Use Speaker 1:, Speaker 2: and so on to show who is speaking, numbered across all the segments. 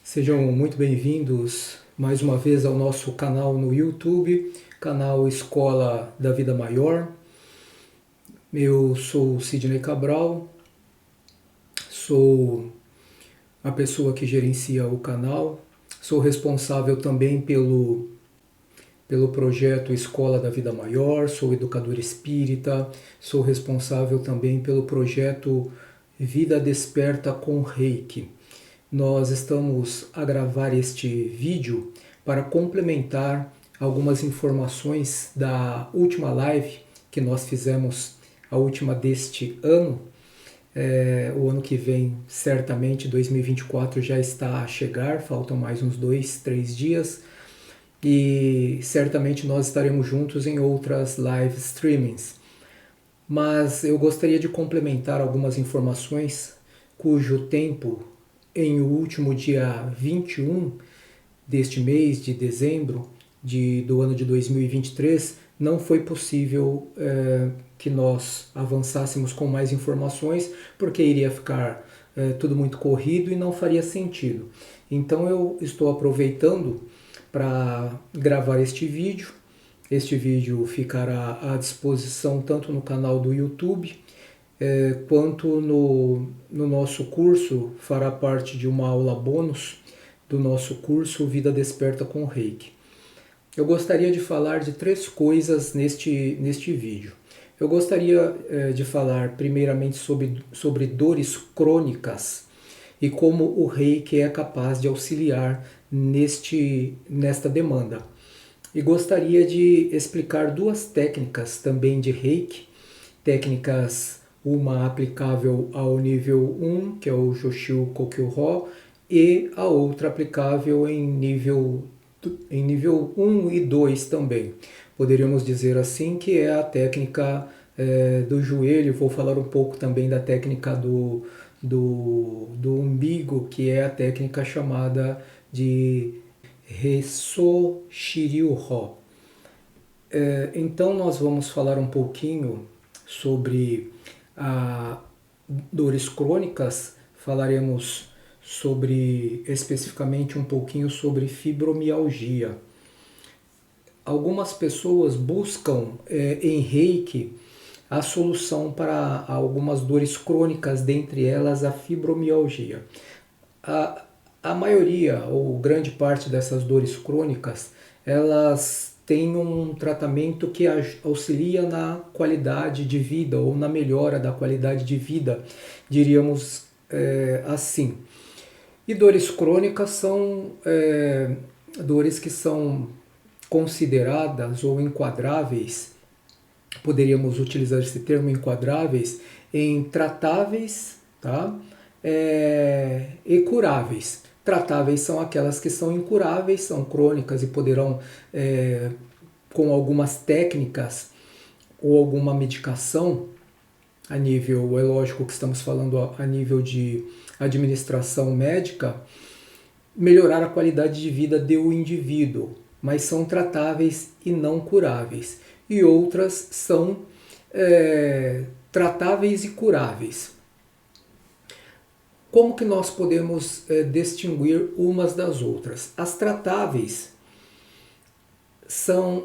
Speaker 1: Sejam muito bem-vindos mais uma vez ao nosso canal no YouTube, canal Escola da Vida Maior. Eu sou Sidney Cabral, sou a pessoa que gerencia o canal, sou responsável também pelo projeto Escola da Vida Maior, sou educador espírita, sou responsável também pelo projeto Vida Desperta com Reiki. Nós estamos a gravar este vídeo para complementar algumas informações da última live que nós fizemos, a última deste ano. O ano que vem, certamente, 2024 já está a chegar, faltam mais uns 2-3 dias e certamente nós estaremos juntos em outras live streamings. Mas eu gostaria de complementar algumas informações cujo tempo, em o último dia 21 deste mês de dezembro do ano de 2023, não foi possível que nós avançássemos com mais informações, porque iria ficar tudo muito corrido e não faria sentido. Então eu estou aproveitando para gravar este vídeo. Este vídeo ficará à disposição tanto no canal do YouTube, quanto no nosso curso, fará parte de uma aula bônus do nosso curso Vida Desperta com Reiki. Eu gostaria de falar de 3 coisas neste vídeo. Eu gostaria de falar primeiramente sobre dores crônicas e como o Reiki é capaz de auxiliar nesta demanda. E gostaria de explicar 2 técnicas também de Reiki, técnicas, uma aplicável ao nível 1, que é o Joshio Kokyu-Ho, e a outra aplicável em nível 1 e 2 também. Poderíamos dizer assim que é a técnica do joelho. Vou falar um pouco também da técnica do umbigo, que é a técnica chamada de Reso Shiryu-Ho. Então nós vamos falar um pouquinho sobre dores crônicas, falaremos especificamente um pouquinho sobre fibromialgia. Algumas pessoas buscam em Reiki a solução para algumas dores crônicas, dentre elas a fibromialgia. A maioria ou grande parte dessas dores crônicas, elas têm um tratamento que auxilia na qualidade de vida ou na melhora da qualidade de vida, diríamos assim. E dores crônicas são dores que são consideradas ou enquadráveis, poderíamos utilizar esse termo, enquadráveis, em tratáveis, tá? E curáveis. Tratáveis são aquelas que são incuráveis, são crônicas e poderão, com algumas técnicas ou alguma medicação, a nível, é lógico que estamos falando a nível de administração médica, melhorar a qualidade de vida do indivíduo, mas são tratáveis e não curáveis. E outras são tratáveis e curáveis. Como que nós podemos distinguir umas das outras? As tratáveis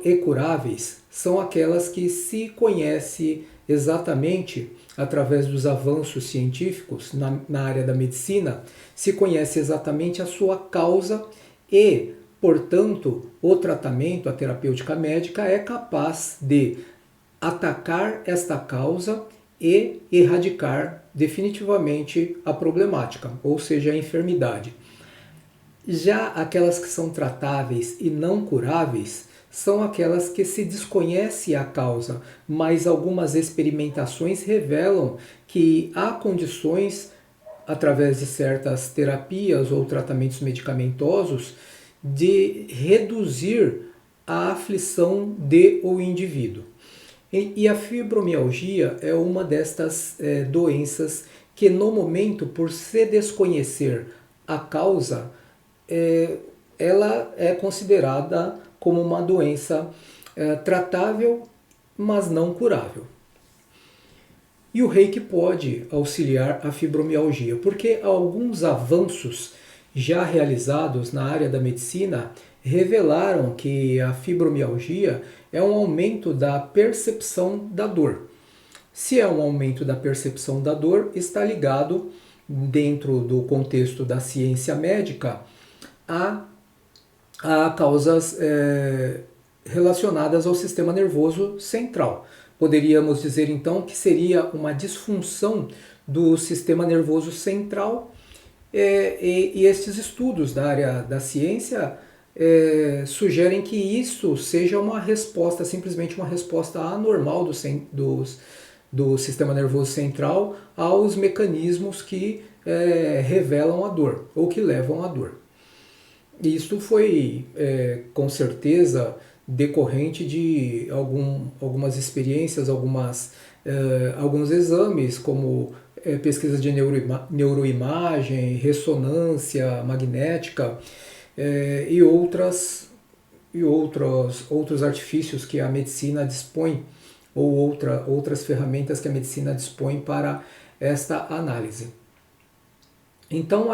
Speaker 1: e curáveis são aquelas que se conhece exatamente através dos avanços científicos na área da medicina, se conhece exatamente a sua causa e, portanto, o tratamento, a terapêutica médica é capaz de atacar esta causa e erradicar definitivamente a problemática, ou seja, a enfermidade. Já aquelas que são tratáveis e não curáveis são aquelas que se desconhece a causa, mas algumas experimentações revelam que há condições, através de certas terapias ou tratamentos medicamentosos, de reduzir a aflição do indivíduo. E a fibromialgia é uma destas doenças que, no momento, por se desconhecer a causa, ela é considerada como uma doença tratável, mas não curável. E o reiki pode auxiliar a fibromialgia, porque alguns avanços já realizados na área da medicina revelaram que a fibromialgia é um aumento da percepção da dor. Se é um aumento da percepção da dor, está ligado, dentro do contexto da ciência médica, a causas relacionadas ao sistema nervoso central. Poderíamos dizer então que seria uma disfunção do sistema nervoso central, e estes estudos da área da ciência sugerem que isso seja uma resposta, simplesmente uma resposta anormal do sistema nervoso central aos mecanismos que revelam a dor ou que levam à dor. Isso foi com certeza decorrente de algumas experiências, alguns exames, como pesquisas de neuroimagem, ressonância magnética e outros artifícios que a medicina dispõe, ou outras ferramentas que a medicina dispõe para esta análise. Então,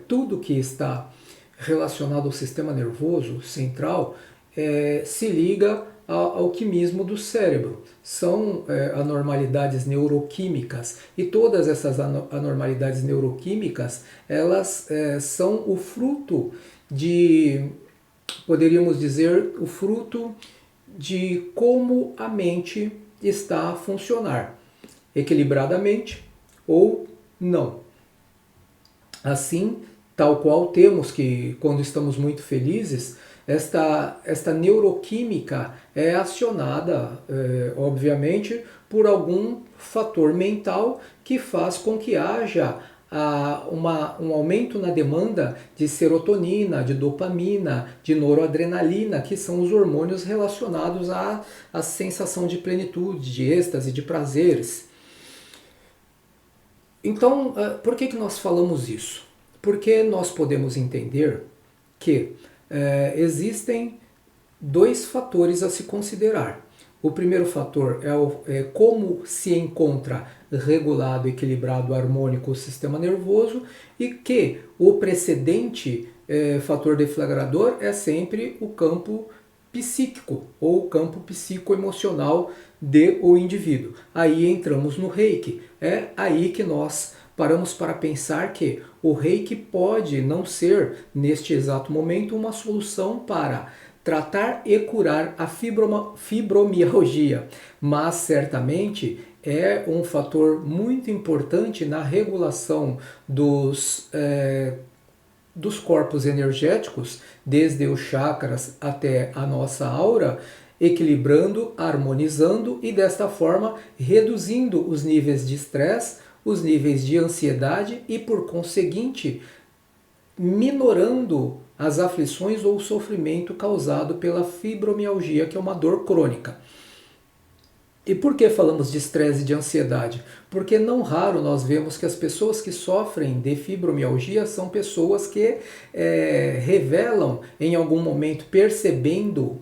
Speaker 1: tudo que está relacionado ao sistema nervoso central se liga ao alquimismo do cérebro. São anormalidades neuroquímicas, e todas essas anormalidades neuroquímicas, elas são o fruto poderíamos dizer, o fruto de como a mente está a funcionar, equilibradamente ou não. Assim, tal qual temos que, quando estamos muito felizes, esta neuroquímica é acionada, obviamente, por algum fator mental que faz com que haja um aumento na demanda de serotonina, de dopamina, de noradrenalina, que são os hormônios relacionados à sensação de plenitude, de êxtase, de prazeres. Então, por que nós falamos isso? Porque nós podemos entender que existem dois fatores a se considerar. O primeiro fator é como se encontra regulado, equilibrado, harmônico o sistema nervoso, e que o precedente fator deflagrador é sempre o campo psíquico ou o campo psicoemocional do indivíduo. Aí entramos no reiki. É aí que nós paramos para pensar que o reiki pode não ser, neste exato momento, uma solução para tratar e curar a fibromialgia, mas certamente é um fator muito importante na regulação dos corpos energéticos, desde os chakras até a nossa aura, equilibrando, harmonizando e desta forma reduzindo os níveis de estresse, os níveis de ansiedade e, por conseguinte, minorando as aflições ou o sofrimento causado pela fibromialgia, que é uma dor crônica. E por que falamos de estresse e de ansiedade? Porque não raro nós vemos que as pessoas que sofrem de fibromialgia são pessoas que revelam em algum momento, percebendo,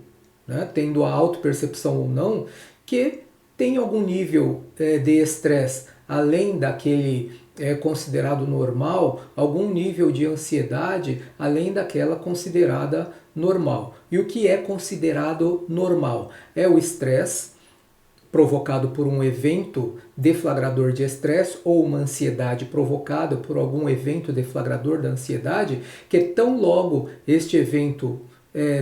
Speaker 1: né, tendo a autopercepção ou não, que tem algum nível de estresse além daquele considerado normal, algum nível de ansiedade além daquela considerada normal. E o que é considerado normal? É o estresse provocado por um evento deflagrador de estresse ou uma ansiedade provocada por algum evento deflagrador da ansiedade, que tão logo este evento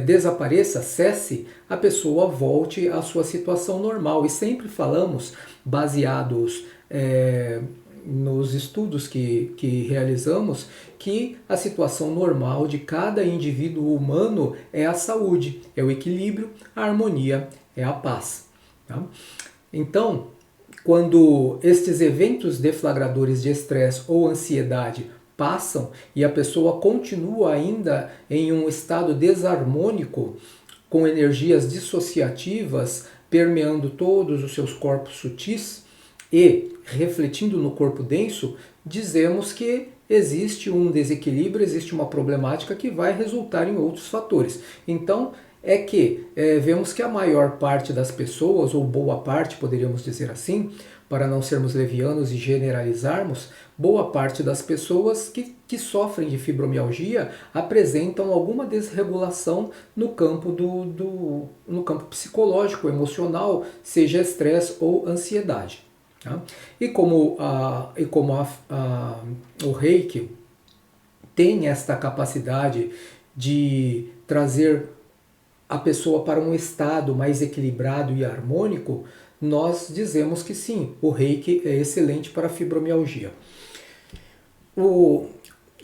Speaker 1: desapareça, cesse, a pessoa volte à sua situação normal. E sempre falamos, baseados nos estudos que realizamos, que a situação normal de cada indivíduo humano é a saúde, é o equilíbrio, a harmonia, é a paz. Tá? Então, quando estes eventos deflagradores de estresse ou ansiedade passam e a pessoa continua ainda em um estado desarmônico, com energias dissociativas permeando todos os seus corpos sutis e refletindo no corpo denso, dizemos que existe um desequilíbrio, existe uma problemática que vai resultar em outros fatores. Então, vemos que a maior parte das pessoas, ou boa parte, poderíamos dizer assim, para não sermos levianos e generalizarmos, boa parte das pessoas que sofrem de fibromialgia apresentam alguma desregulação no campo, no campo psicológico, emocional, seja estresse ou ansiedade. Tá? E como o Reiki tem esta capacidade de trazer a pessoa para um estado mais equilibrado e harmônico, nós dizemos que sim, o Reiki é excelente para a fibromialgia.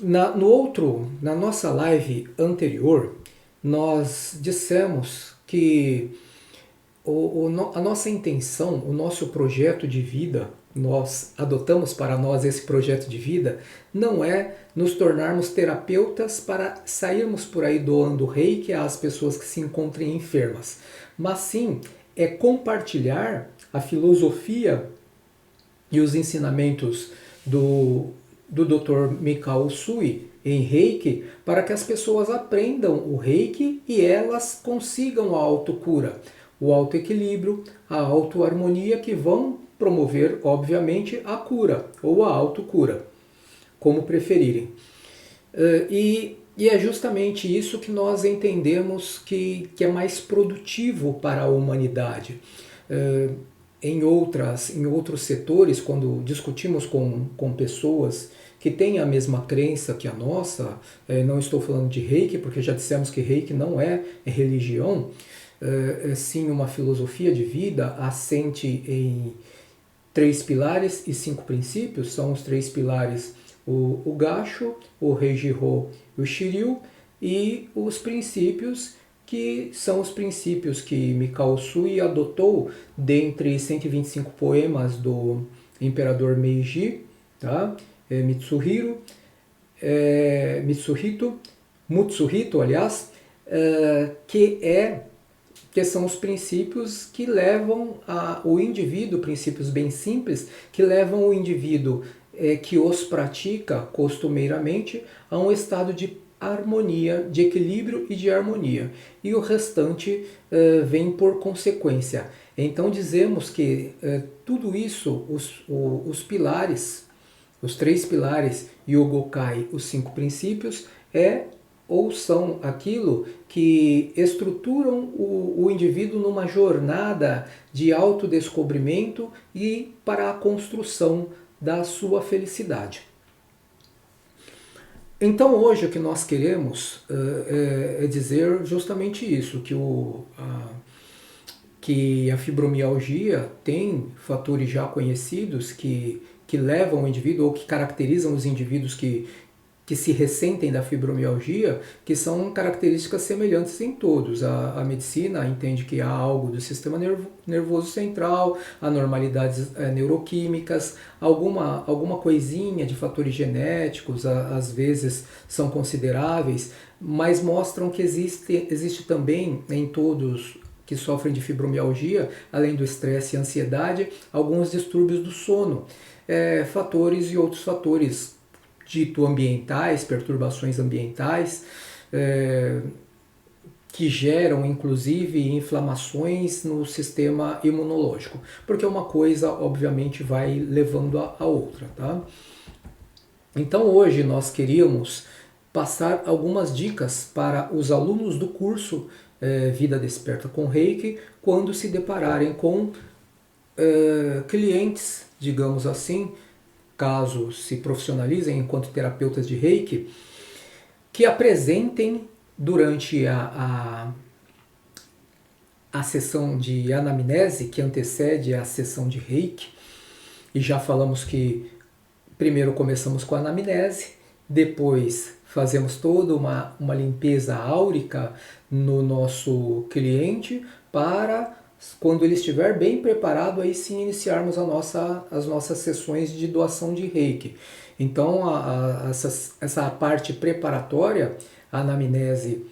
Speaker 1: Na nossa live anterior, nós dissemos que a nossa intenção, o nosso projeto de vida, nós adotamos para nós esse projeto de vida, não é nos tornarmos terapeutas para sairmos por aí doando reiki às pessoas que se encontrem enfermas, mas sim é compartilhar a filosofia e os ensinamentos do Dr. Mikao Usui em Reiki para que as pessoas aprendam o Reiki e elas consigam a autocura, o autoequilíbrio, a autoharmonia que vão promover, obviamente, a cura ou a autocura, como preferirem. E é justamente isso que nós entendemos que é mais produtivo para a humanidade. Em outros setores, quando discutimos com pessoas que têm a mesma crença que a nossa, não estou falando de Reiki, porque já dissemos que Reiki não é religião, é sim uma filosofia de vida assente em 3 pilares e 5 princípios. São os 3 pilares: o Gassho, o Reijiro e o Shiryu, e os princípios que são os princípios que Mikao Usui adotou dentre 125 poemas do imperador Meiji, tá? Mutsuhito, aliás, que são os princípios que levam o indivíduo, princípios bem simples, que levam o indivíduo que os pratica costumeiramente a um estado de harmonia, de equilíbrio e de harmonia. E o restante vem por consequência. Então dizemos que tudo isso, os pilares, os 3 pilares e o Gokai, os 5 princípios, ou são aquilo que estruturam o indivíduo numa jornada de autodescobrimento e para a construção da sua felicidade. Então hoje o que nós queremos é dizer justamente isso, que a fibromialgia tem fatores já conhecidos que levam o indivíduo ou que caracterizam os indivíduos que se ressentem da fibromialgia, que são características semelhantes em todos. A medicina entende que há algo do sistema nervoso central, anormalidades neuroquímicas, alguma coisinha de fatores genéticos, às vezes são consideráveis, mas mostram que existe também em todos que sofrem de fibromialgia, além do estresse e ansiedade, alguns distúrbios do sono, fatores e outros fatores dito ambientais, perturbações ambientais, que geram inclusive inflamações no sistema imunológico, porque uma coisa obviamente vai levando a outra, tá? Então hoje nós queríamos passar algumas dicas para os alunos do curso Vida Desperta com Reiki, quando se depararem com clientes, digamos assim, caso se profissionalizem enquanto terapeutas de Reiki, que apresentem durante a sessão de anamnese que antecede a sessão de Reiki, e já falamos que primeiro começamos com a anamnese, depois fazemos toda uma limpeza áurica no nosso cliente para, quando ele estiver bem preparado, aí sim iniciarmos as nossas sessões de doação de Reiki. Então essa parte preparatória, a anamnese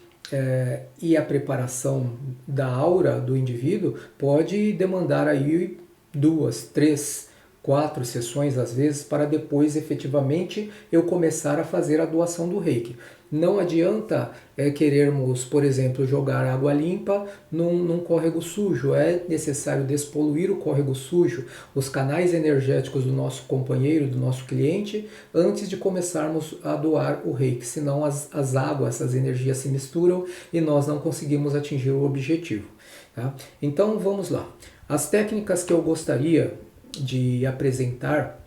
Speaker 1: e a preparação da aura do indivíduo pode demandar aí 2, 3 4 sessões às vezes, para depois efetivamente eu começar a fazer a doação do Reiki. Não adianta querermos, por exemplo, jogar água limpa num córrego sujo. É necessário despoluir o córrego sujo, os canais energéticos do nosso companheiro, do nosso cliente, antes de começarmos a doar o Reiki. Senão as águas, as energias se misturam e nós não conseguimos atingir o objetivo. Tá? Então vamos lá. As técnicas que eu gostaria de apresentar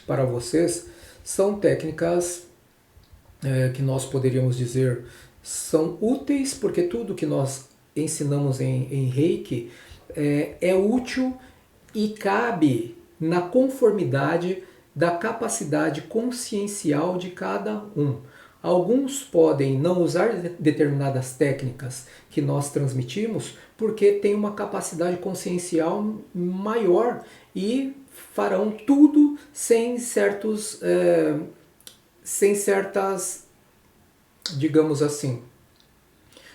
Speaker 1: para vocês são técnicas que nós poderíamos dizer são úteis, porque tudo que nós ensinamos em Reiki é útil e cabe na conformidade da capacidade consciencial de cada um. Alguns podem não usar determinadas técnicas que nós transmitimos porque têm uma capacidade consciencial maior e farão tudo sem certas, digamos assim,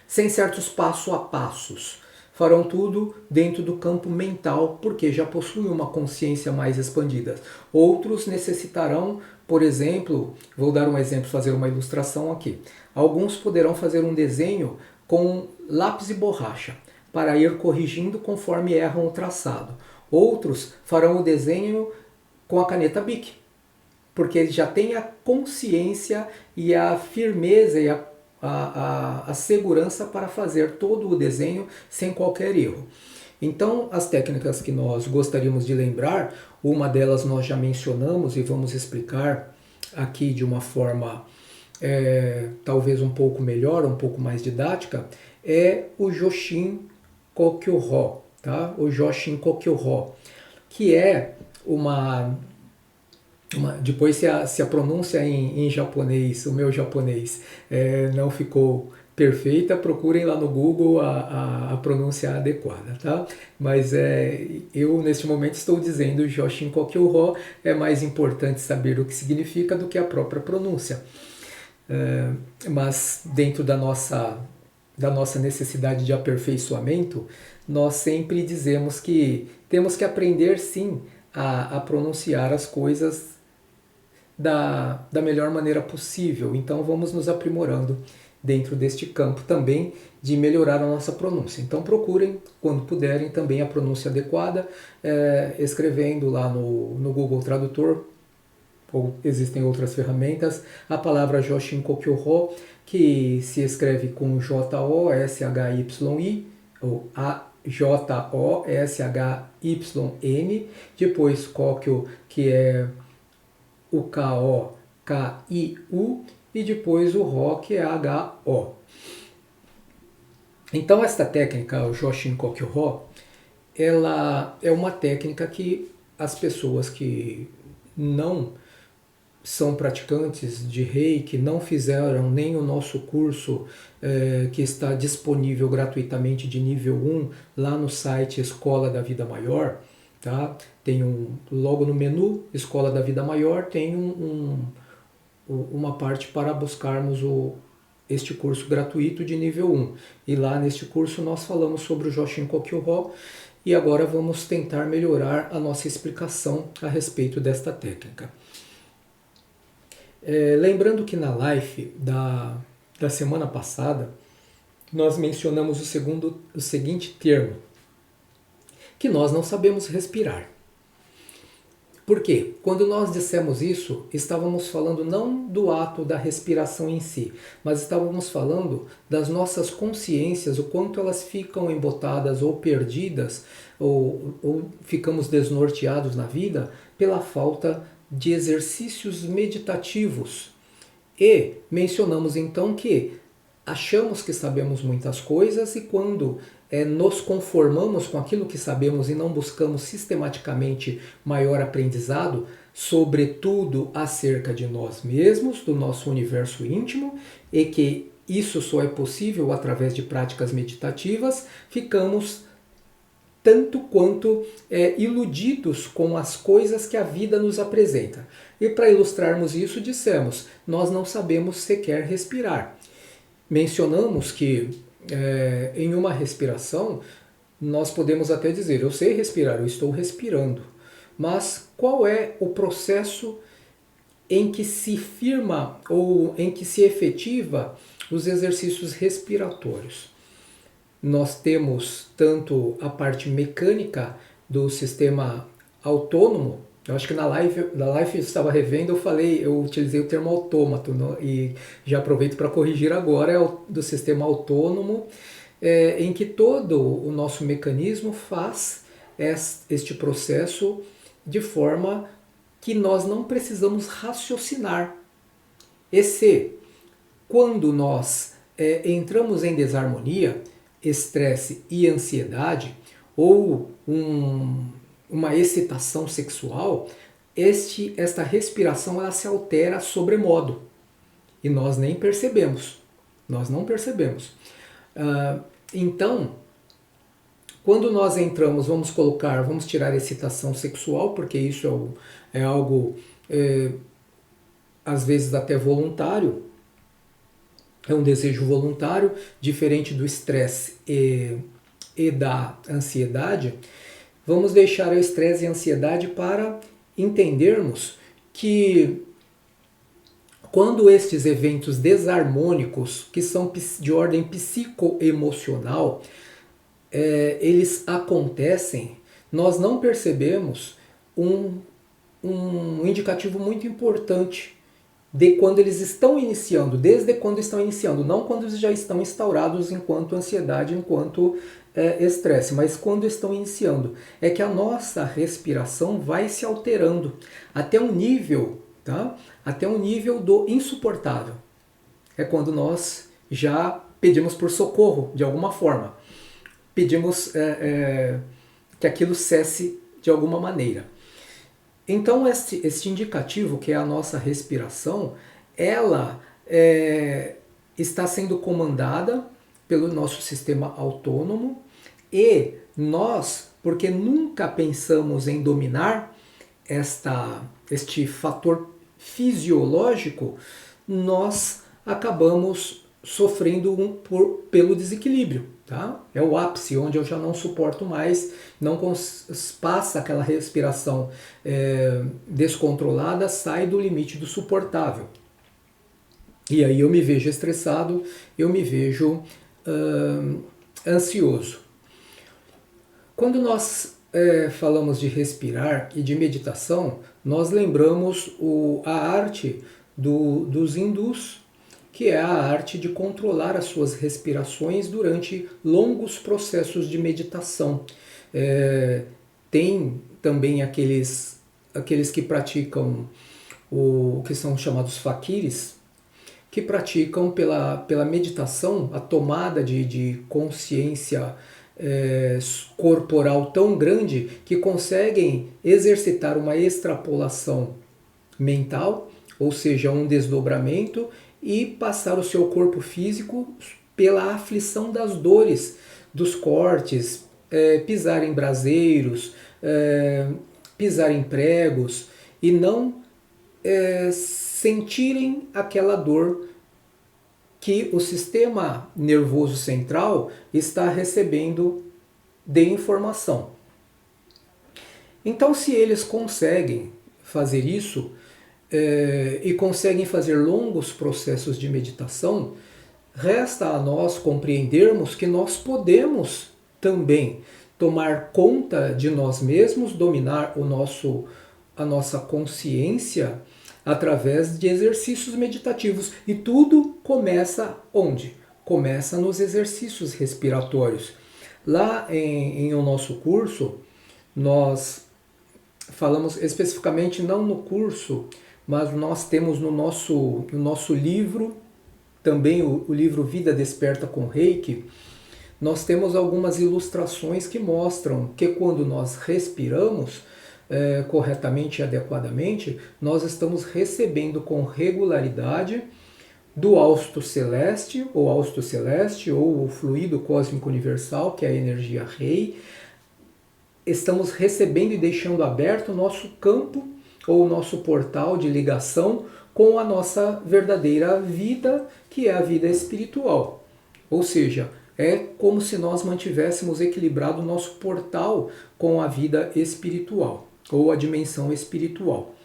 Speaker 1: sem certos passo a passos. Farão tudo dentro do campo mental, porque já possuem uma consciência mais expandida. Outros necessitarão, por exemplo, vou dar um exemplo, fazer uma ilustração aqui. Alguns poderão fazer um desenho com lápis e borracha, para ir corrigindo conforme erram o traçado. Outros farão o desenho com a caneta Bic, porque eles já têm a consciência e a firmeza e a segurança para fazer todo o desenho sem qualquer erro. Então, as técnicas que nós gostaríamos de lembrar, uma delas nós já mencionamos e vamos explicar aqui de uma forma talvez um pouco melhor, um pouco mais didática, é o Joshin Kokyu-Rho, tá? O Joshin Kokyu-Rho, que é depois se a pronúncia em japonês, o meu japonês não ficou perfeita, procurem lá no Google a pronúncia adequada, tá? Mas eu neste momento estou dizendo Joshin Kokyu-Rho, é mais importante saber o que significa do que a própria pronúncia. Mas dentro da nossa necessidade de aperfeiçoamento, nós sempre dizemos que temos que aprender sim a pronunciar as coisas da melhor maneira possível. Então vamos nos aprimorando dentro deste campo também de melhorar a nossa pronúncia. Então procurem, quando puderem, também a pronúncia adequada, escrevendo lá no Google Tradutor, ou existem outras ferramentas, a palavra Joshin Kokyu-Rho, que se escreve com J-O-S-H-Y-I, ou J-O-S-H-Y-N, depois Kokyu, que é o K-O-K-I-U, e depois o Rho, que é H-O. Então esta técnica, o Joshin Kokyu-Rho, ela é uma técnica que as pessoas que não são praticantes de Reiki, não fizeram nem o nosso curso que está disponível gratuitamente de nível 1 lá no site Escola da Vida Maior, tá? Tem logo no menu Escola da Vida Maior tem uma parte para buscarmos este curso gratuito de nível 1. E lá neste curso nós falamos sobre o Joshin Kokyu-Rho e agora vamos tentar melhorar a nossa explicação a respeito desta técnica. Lembrando que na live da semana passada nós mencionamos o seguinte termo, que nós não sabemos respirar. Por quê? Quando nós dissemos isso, estávamos falando não do ato da respiração em si, mas estávamos falando das nossas consciências, o quanto elas ficam embotadas ou perdidas, ou ficamos desnorteados na vida pela falta de exercícios meditativos. E mencionamos então que achamos que sabemos muitas coisas e quando nos conformamos com aquilo que sabemos e não buscamos sistematicamente maior aprendizado, sobretudo acerca de nós mesmos, do nosso universo íntimo, e que isso só é possível através de práticas meditativas, ficamos tanto quanto iludidos com as coisas que a vida nos apresenta. E para ilustrarmos isso, dissemos, nós não sabemos sequer respirar. Mencionamos que em uma respiração, nós podemos até dizer, eu sei respirar, eu estou respirando. Mas qual é o processo em que se firma ou em que se efetiva os exercícios respiratórios. Nós temos tanto a parte mecânica do sistema autônomo. Eu acho que na live eu estava revendo, eu utilizei o termo autômato, e já aproveito para corrigir agora, é do sistema autônomo, em que todo o nosso mecanismo faz este processo de forma que nós não precisamos raciocinar. E se, quando nós entramos em desarmonia, estresse e ansiedade, ou uma excitação sexual, esta respiração ela se altera sobremodo e nós nem percebemos. Nós não percebemos. Então, quando nós entramos, vamos tirar a excitação sexual, porque isso é algo às vezes até voluntário, é um desejo voluntário, diferente do estresse e da ansiedade. Vamos deixar o estresse e a ansiedade para entendermos que quando estes eventos desarmônicos, que são de ordem psicoemocional, eles acontecem, nós não percebemos um indicativo muito importante de quando eles estão iniciando, desde quando estão iniciando, não quando eles já estão instaurados enquanto ansiedade, enquanto estresse, mas quando estão iniciando, é que a nossa respiração vai se alterando até um nível, tá? Até um nível do insuportável. É quando nós já pedimos por socorro, de alguma forma. Pedimos que aquilo cesse de alguma maneira. Então, este indicativo, que é a nossa respiração, ela está sendo comandada pelo nosso sistema autônomo e nós, porque nunca pensamos em dominar este fator fisiológico, nós acabamos sofrendo pelo desequilíbrio. Tá? É o ápice, onde eu já não suporto mais, não passa aquela respiração descontrolada, sai do limite do suportável. E aí eu me vejo estressado, eu me vejo ansioso. Quando nós falamos de respirar e de meditação, nós lembramos a arte dos hindus, que é a arte de controlar as suas respirações durante longos processos de meditação. Tem também aqueles que praticam o que são chamados faquires, que praticam pela meditação a tomada de consciência corporal tão grande que conseguem exercitar uma extrapolação mental, ou seja, um desdobramento, e passar o seu corpo físico pela aflição das dores, dos cortes, pisar em braseiros, pisar em pregos, e não sentirem aquela dor que o sistema nervoso central está recebendo de informação. Então, se eles conseguem fazer isso, e conseguem fazer longos processos de meditação, resta a nós compreendermos que nós podemos também tomar conta de nós mesmos, dominar a nossa consciência através de exercícios meditativos. E tudo começa onde? Começa nos exercícios respiratórios. Lá em o nosso curso, nós falamos especificamente, não no curso, mas nós temos no nosso livro, também o livro Vida Desperta com Reiki, nós temos algumas ilustrações que mostram que quando nós respiramos corretamente e adequadamente, nós estamos recebendo com regularidade do hausto celeste, ou o fluido cósmico universal, que é a energia Rei. Estamos recebendo e deixando aberto o nosso campo, ou o nosso portal de ligação com a nossa verdadeira vida, que é a vida espiritual. Ou seja, é como se nós mantivéssemos equilibrado o nosso portal com a vida espiritual. ou a dimensão espiritual.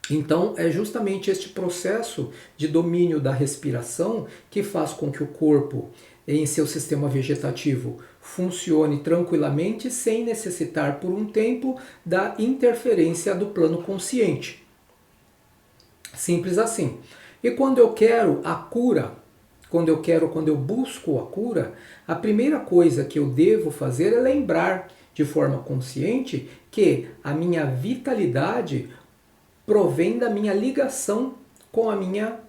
Speaker 1: Então, é justamente este processo de domínio da respiração que faz com que o corpo, em seu sistema vegetativo, funcione tranquilamente sem necessitar, por um tempo, da interferência do plano consciente. Simples assim. E quando eu quero a cura, quando eu busco a cura, a primeira coisa que eu devo fazer é lembrar de forma consciente que a minha vitalidade provém da minha ligação com a minha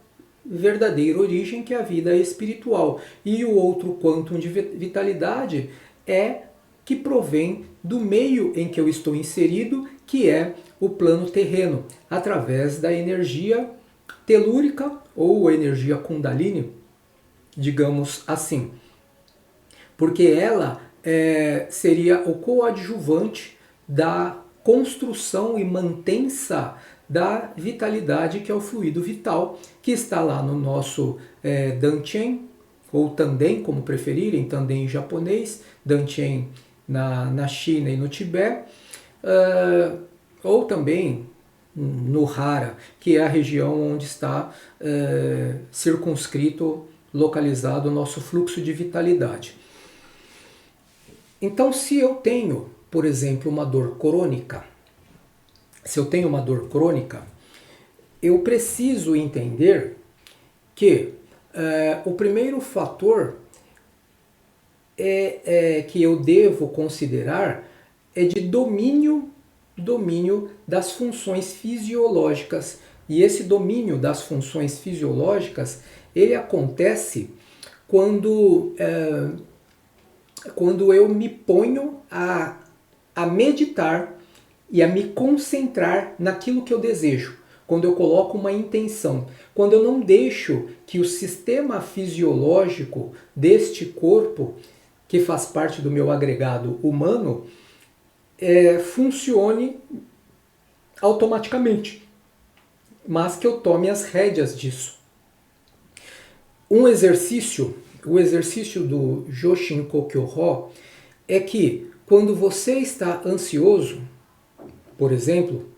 Speaker 1: verdadeira origem, que é a vida espiritual. E o outro quantum de vitalidade é que provém do meio em que eu estou inserido, que é o plano terreno, através da energia telúrica ou energia Kundalini, digamos assim. Porque ela seria o coadjuvante da construção e mantença da vitalidade, que é o fluido vital, que está lá no nosso Dantian, ou Tanden, como preferirem, Tanden em japonês, Dantian na China e no Tibete, ou também no Hara, que é a região onde está circunscrito, localizado o nosso fluxo de vitalidade. Então, se eu tenho, por exemplo, uma dor crônica, eu preciso entender que o primeiro fator que eu devo considerar é de domínio das funções fisiológicas. E esse domínio das funções fisiológicas, ele acontece quando eu me ponho a meditar e a me concentrar naquilo que eu desejo, quando eu coloco uma intenção, quando eu não deixo que o sistema fisiológico deste corpo, que faz parte do meu agregado humano, funcione automaticamente, mas que eu tome as rédeas disso. O exercício do Joshin Kokyo-ho é que quando você está ansioso, por exemplo,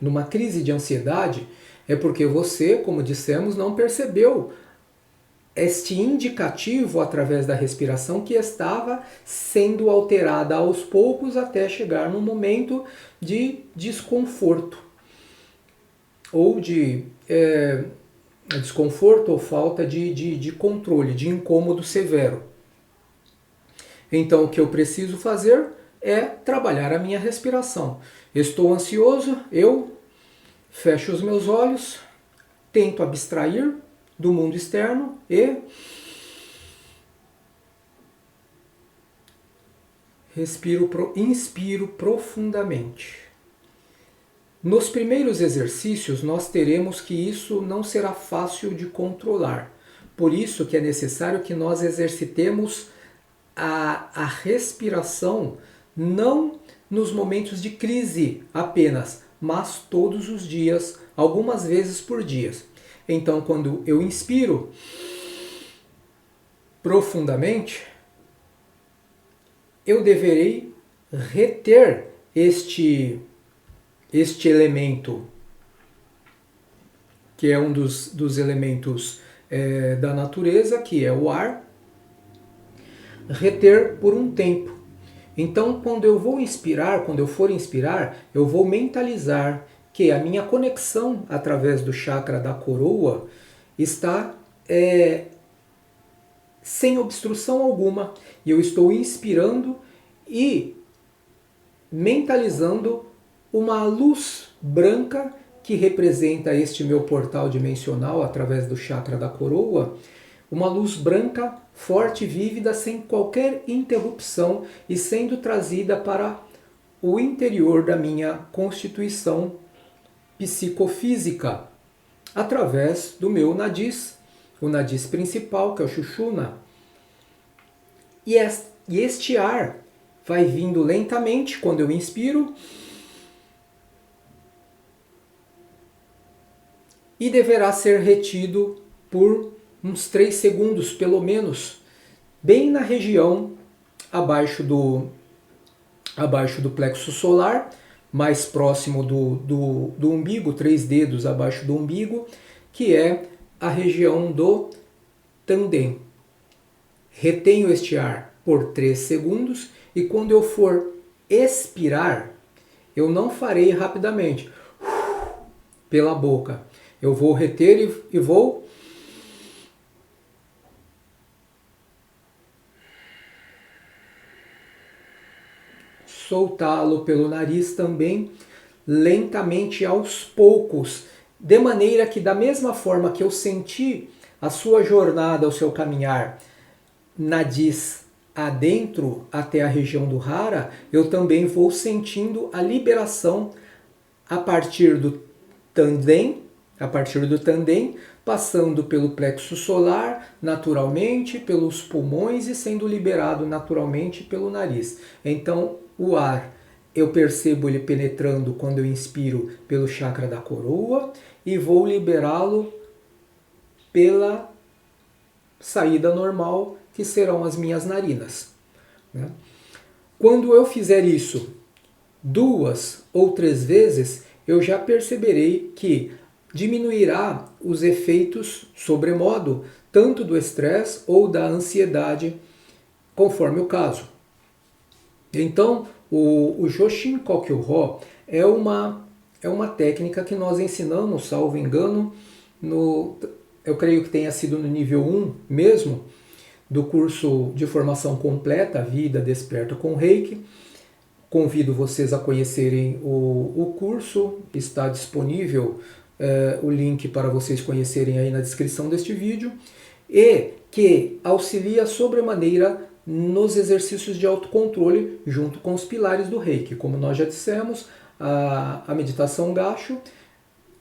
Speaker 1: numa crise de ansiedade, é porque você, como dissemos, não percebeu este indicativo através da respiração que estava sendo alterada aos poucos até chegar num momento de desconforto ou de desconforto ou falta de controle, de incômodo severo. Então o que eu preciso fazer é trabalhar a minha respiração. Estou ansioso, eu fecho os meus olhos, tento abstrair do mundo externo e inspiro profundamente. Nos primeiros exercícios nós teremos que isso não será fácil de controlar. Por isso que é necessário que nós exercitemos a respiração não nos momentos de crise apenas, mas todos os dias, algumas vezes por dia. Então, quando eu inspiro profundamente, eu deverei reter este elemento, que é um dos elementos da natureza, que é o ar, reter por um tempo. Então, quando eu for inspirar, eu vou mentalizar que a minha conexão através do chakra da coroa está sem obstrução alguma. E eu estou inspirando e mentalizando uma luz branca que representa este meu portal dimensional através do chakra da coroa, uma luz branca, forte, vívida, sem qualquer interrupção e sendo trazida para o interior da minha constituição psicofísica, através do meu nadis, o nadis principal, que é o Sushumna. E este ar vai vindo lentamente quando eu inspiro e deverá ser retido por uns 3 segundos, pelo menos, bem na região abaixo do plexo solar, mais próximo do umbigo, 3 dedos abaixo do umbigo, que é a região do tandem. Retenho este ar por 3 segundos e quando eu for expirar, eu não farei rapidamente pela boca. Eu vou reter e vou soltá-lo pelo nariz também, lentamente aos poucos, de maneira que da mesma forma que eu senti a sua jornada, o seu caminhar nariz adentro até a região do hara, eu também vou sentindo a liberação a partir do tandem, passando pelo plexo solar, naturalmente, pelos pulmões e sendo liberado naturalmente pelo nariz. Então, o ar, eu percebo ele penetrando quando eu inspiro pelo chakra da coroa e vou liberá-lo pela saída normal, que serão as minhas narinas. Quando eu fizer isso 2 ou 3 vezes, eu já perceberei que diminuirá os efeitos sobremodo, tanto do estresse ou da ansiedade, conforme o caso. Então, o Joshin Kokyu-Rho é uma técnica que nós ensinamos, salvo engano, eu creio que tenha sido no nível 1 mesmo, do curso de formação completa, Vida Desperta com Reiki. Convido vocês a conhecerem o curso, está disponível o link para vocês conhecerem aí na descrição deste vídeo, e que auxilia sobremaneira nos exercícios de autocontrole junto com os pilares do Reiki. Como nós já dissemos, a meditação Gacho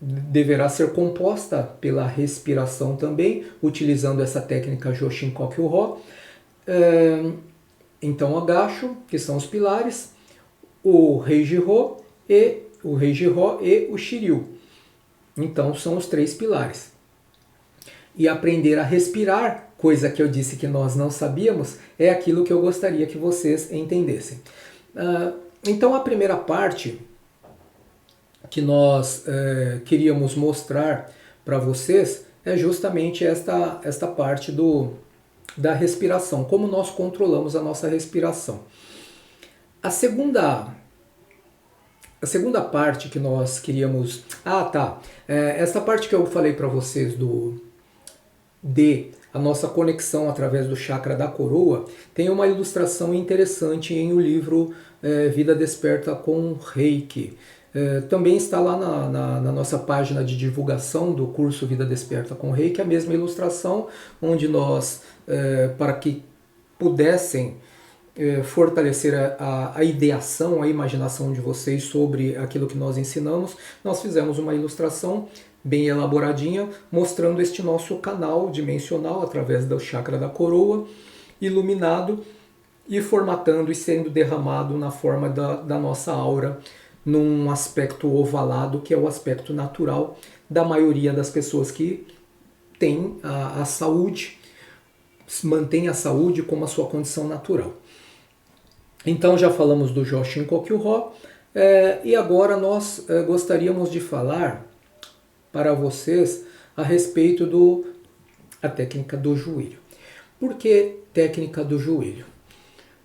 Speaker 1: deverá ser composta pela respiração também, utilizando essa técnica Joshin Kokyu-Rho. Então, o Gacho, que são os pilares, o Reiji-Rho e o Shiryu. Então, são os 3 pilares. E aprender a respirar, coisa que eu disse que nós não sabíamos, é aquilo que eu gostaria que vocês entendessem. Então, a primeira parte que nós queríamos mostrar para vocês é justamente esta parte da respiração, como nós controlamos a nossa respiração. A segunda parte que nós queríamos... essa parte que eu falei para vocês a nossa conexão através do chakra da coroa, tem uma ilustração interessante em o livro Vida Desperta com Reiki. Também está lá na nossa página de divulgação do curso Vida Desperta com Reiki, a mesma ilustração, onde nós, para que pudessem fortalecer a ideação, a imaginação de vocês sobre aquilo que nós ensinamos, nós fizemos uma ilustração bem elaboradinha, mostrando este nosso canal dimensional através do chakra da coroa, iluminado e formatando e sendo derramado na forma da nossa aura, num aspecto ovalado, que é o aspecto natural da maioria das pessoas que tem a saúde, mantém a saúde como a sua condição natural. Então já falamos do Joshin Kokyu-Rho, e agora nós gostaríamos de falar para vocês a respeito da técnica do joelho. Por que técnica do joelho?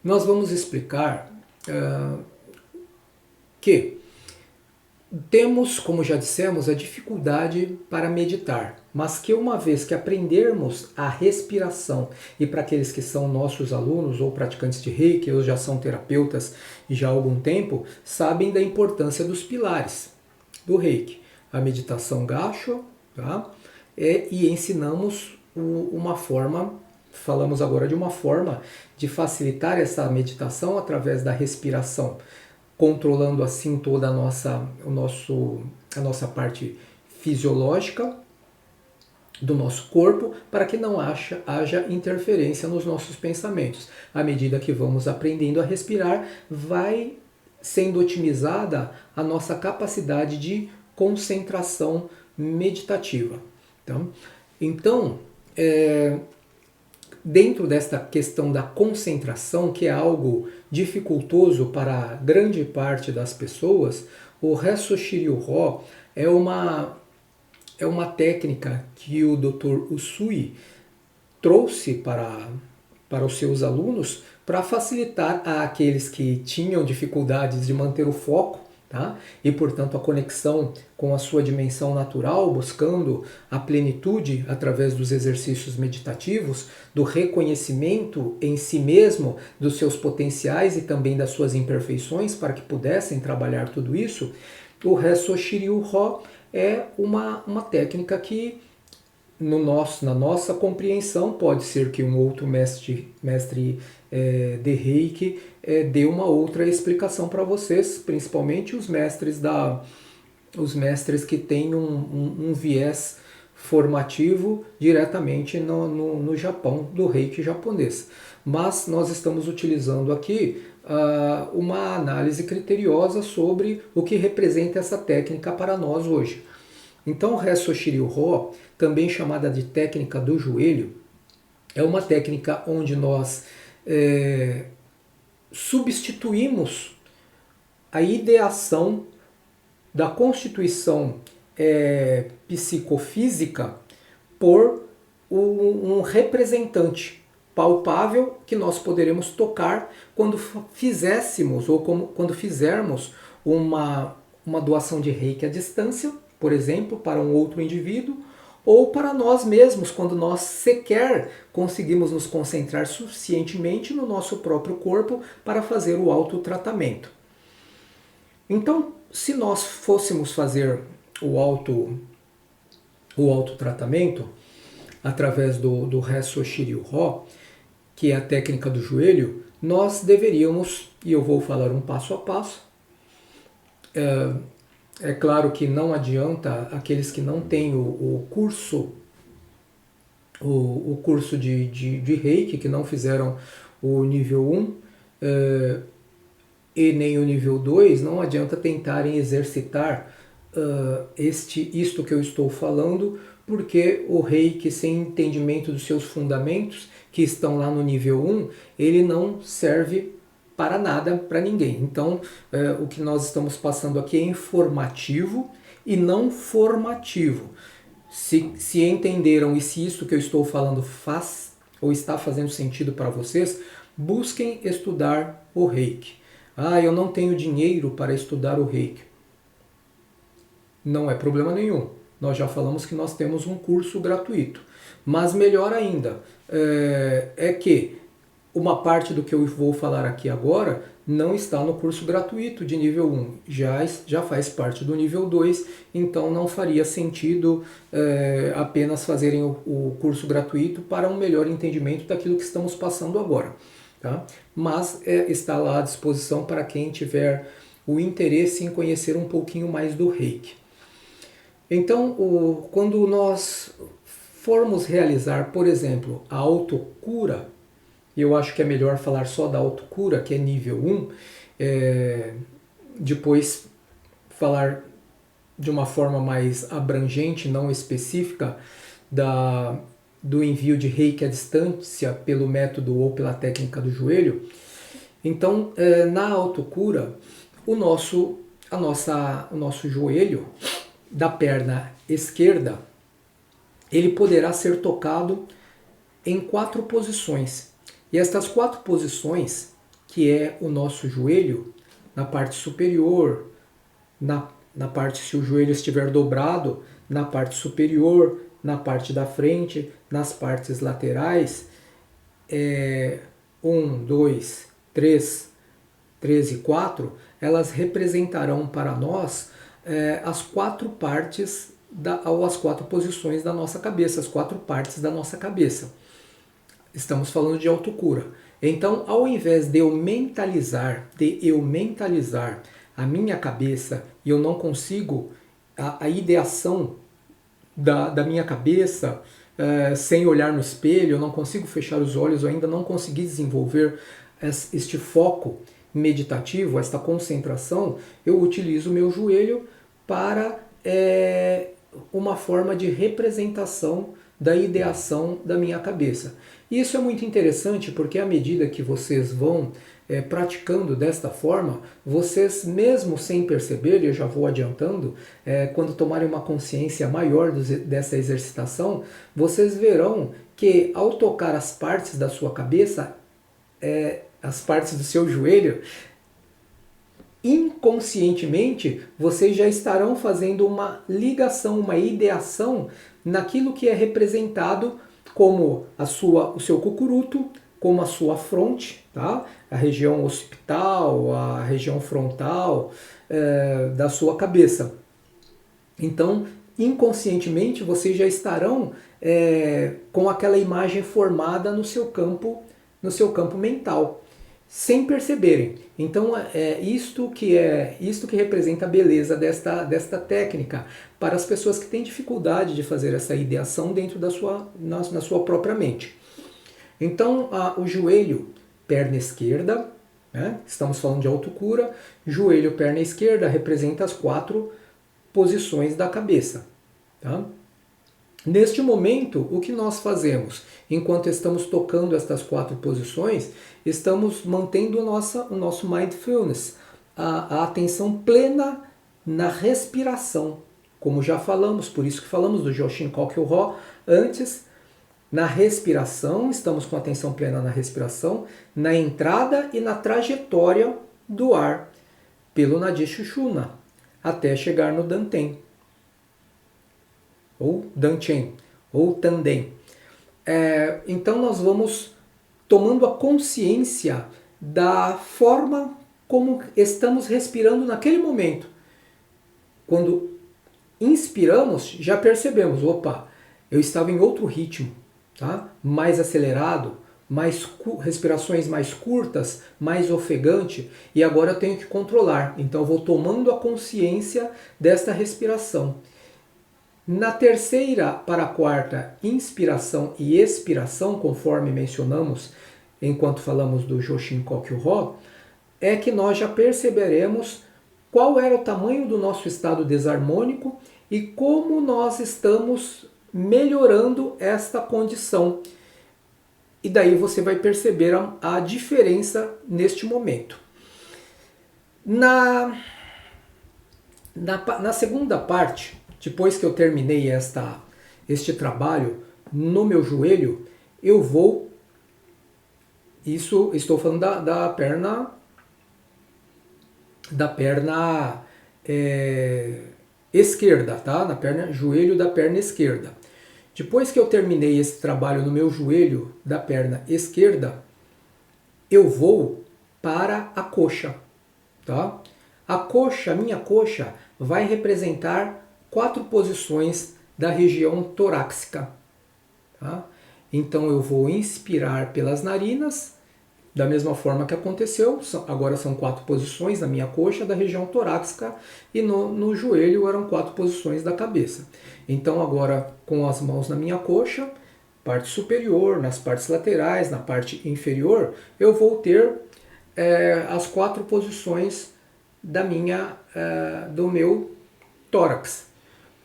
Speaker 1: Nós vamos explicar que temos, como já dissemos, a dificuldade para meditar, mas que uma vez que aprendermos a respiração, e para aqueles que são nossos alunos ou praticantes de Reiki, ou já são terapeutas já há algum tempo, sabem da importância dos pilares do Reiki. A meditação Gacho, tá? E ensinamos uma forma, falamos agora de uma forma de facilitar essa meditação através da respiração, controlando assim toda a nossa parte fisiológica do nosso corpo, para que não haja interferência nos nossos pensamentos. À medida que vamos aprendendo a respirar, vai sendo otimizada a nossa capacidade de concentração meditativa. Então dentro desta questão da concentração, que é algo dificultoso para grande parte das pessoas, o Resso Shiryu-Ho é uma técnica que o Dr. Usui trouxe para os seus alunos para facilitar àqueles que tinham dificuldades de manter o foco, tá? E, portanto, a conexão com a sua dimensão natural, buscando a plenitude através dos exercícios meditativos, do reconhecimento em si mesmo dos seus potenciais e também das suas imperfeições, para que pudessem trabalhar tudo isso. O Resso Shiryu-Ho é uma técnica que, na nossa compreensão, pode ser que um outro mestre de Reiki dê uma outra explicação para vocês, principalmente os mestres que têm um viés formativo diretamente no Japão, do Reiki japonês. Mas nós estamos utilizando aqui uma análise criteriosa sobre o que representa essa técnica para nós hoje. Então, o Resso Shiryu-Ho, também chamada de técnica do joelho, é uma técnica onde nós substituímos a ideação da constituição psicofísica por um representante palpável que nós poderemos tocar quando fizéssemos ou quando fizermos uma doação de Reiki à distância, por exemplo, para um outro indivíduo, ou para nós mesmos, quando nós sequer conseguimos nos concentrar suficientemente no nosso próprio corpo para fazer o autotratamento. Então, se nós fôssemos fazer o autotratamento através do Resso Shiryu-Ho, que é a técnica do joelho, nós deveríamos, e eu vou falar um passo a passo, é claro que não adianta aqueles que não têm o curso de Reiki, que não fizeram o nível 1 e nem o nível 2, não adianta tentarem exercitar isto que eu estou falando, porque o Reiki, sem entendimento dos seus fundamentos, que estão lá no nível 1, ele não serve para nada, para ninguém. Então, o que nós estamos passando aqui é informativo e não formativo. Se entenderam e se isso que eu estou falando faz ou está fazendo sentido para vocês, busquem estudar o Reiki. Eu não tenho dinheiro para estudar o Reiki. Não é problema nenhum. Nós já falamos que nós temos um curso gratuito. Mas melhor ainda, é que uma parte do que eu vou falar aqui agora não está no curso gratuito de nível 1, já faz parte do nível 2, então não faria sentido apenas fazerem o curso gratuito para um melhor entendimento daquilo que estamos passando agora. Tá? Mas está lá à disposição para quem tiver o interesse em conhecer um pouquinho mais do Reiki. Então, quando nós formos realizar, por exemplo, a autocura, e eu acho que é melhor falar só da autocura, que é nível 1, depois falar de uma forma mais abrangente, não específica, do envio de Reiki à distância pelo método ou pela técnica do joelho. Então, na autocura, o nosso joelho da perna esquerda, ele poderá ser tocado em 4 posições. E estas 4 posições, que é o nosso joelho, na parte superior, na parte, se o joelho estiver dobrado, na parte superior, na parte da frente, nas partes laterais, 1, 2, 3 e 4, elas representarão para nós as 4 partes ou as 4 posições da nossa cabeça, as 4 partes da nossa cabeça. Estamos falando de autocura. Então, ao invés de eu mentalizar a minha cabeça e eu não consigo a ideação da minha cabeça sem olhar no espelho, eu não consigo fechar os olhos, eu ainda não consegui desenvolver este foco meditativo, esta concentração, eu utilizo o meu joelho para uma forma de representação da ideação da minha cabeça. E isso é muito interessante porque à medida que vocês vão praticando desta forma, vocês mesmo sem perceber, e eu já vou adiantando, quando tomarem uma consciência maior dessa exercitação, vocês verão que ao tocar as partes da sua cabeça, as partes do seu joelho, inconscientemente vocês já estarão fazendo uma ligação, uma ideação naquilo que é representado como o seu cucuruto, como a sua fronte, tá? A região occipital, a região frontal da sua cabeça. Então, inconscientemente, vocês já estarão com aquela imagem formada no seu campo mental, sem perceberem. Então, isto que representa a beleza desta técnica para as pessoas que têm dificuldade de fazer essa ideação dentro na sua própria mente. Então, o joelho, perna esquerda, né? Estamos falando de autocura, joelho, perna esquerda representa as 4 posições da cabeça. Tá? Neste momento, o que nós fazemos? Enquanto estamos tocando estas 4 posições, estamos mantendo o nosso mindfulness, a atenção plena na respiração. Como já falamos, por isso que falamos do Joshin Kokyu-Rho antes. Na respiração, estamos com atenção plena na respiração, na entrada e na trajetória do ar, pelo Nadi Shushuna, até chegar no Danten, ou Danchen, ou Tanden. Então nós vamos tomando a consciência da forma como estamos respirando naquele momento. Quando inspiramos, já percebemos, opa, eu estava em outro ritmo, tá? Mais acelerado, respirações mais curtas, mais ofegante, e agora eu tenho que controlar. Então eu vou tomando a consciência desta respiração. Na terceira para a quarta, inspiração e expiração, conforme mencionamos enquanto falamos do Joshin Kokyu-Rho, é que nós já perceberemos qual era o tamanho do nosso estado desarmônico e como nós estamos melhorando esta condição. E daí você vai perceber a diferença neste momento. Na segunda parte, depois que eu terminei este trabalho no meu joelho, eu vou... Isso estou falando da perna esquerda, tá? Na perna, joelho da perna esquerda. Depois que eu terminei esse trabalho no meu joelho da perna esquerda, eu vou para a coxa, tá? A minha coxa, vai representar 4 posições da região torácica, tá? Então eu vou inspirar pelas narinas, da mesma forma que aconteceu, agora são 4 posições na minha coxa da região torácica e no joelho eram 4 posições da cabeça. Então agora com as mãos na minha coxa, parte superior, nas partes laterais, na parte inferior, eu vou ter as 4 posições do meu tórax.